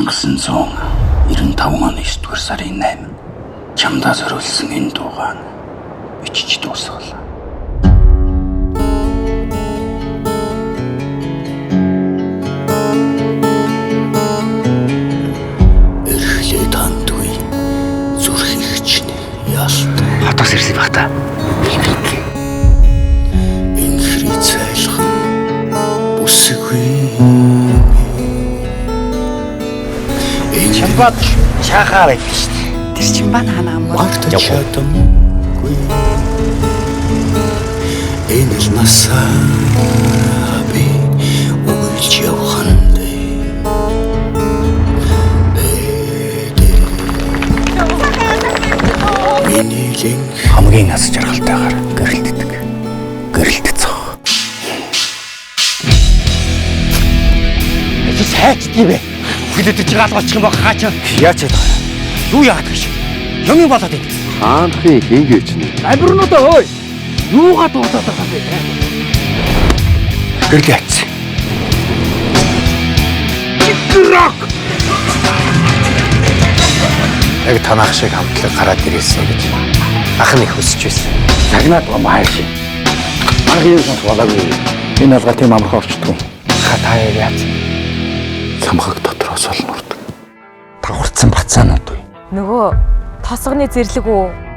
1995 оны 9-р сарын 8 чамдаа зориулсан энэ дуугаа бичиж дуусгалаа. Эрхлээ тандгүй зүрх чинь яалт. Хотоос ирсэн баг та. Инхри цайлхан бүсгүй. Чамбат чахаар байв шүү дээ. Тэр чимбан ханаа мөр. Чадамгүй. Энэ л насаби уйлж явхандээ. Минилийн Хамгийн аз жаргалтайгаар гэрэлтдэг. Гэрэлтцэх. Эцэс хайчдгийг бэ? Хүлээдэж байгаа алгaalчих юм баг хаач. Яач яадаг. Юу яагаад гэж? Юм болоод ийн. Хаанхыг ингэж нэ. Амирнуудаа ой. Юугаа дуудаад байгаа юм бэ? Гэрэл яац. Читрак. Яг танах шиг хамтлаг гараад ирээсэй гэж ах нь их хүсэж байсан. Загнаад гомаа ши. Анхны сонс болоогүй. Энэ алгаа тийм амархан орчдгүй. Хатаа яац. Самхаг дотроос ол нурдаг. Тавхарцсан бацаанууд уу. Нөгөө тосгоны зэрлэг үү?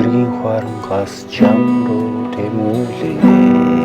цэргийн хуарангаас чам руу тэмүүлээ.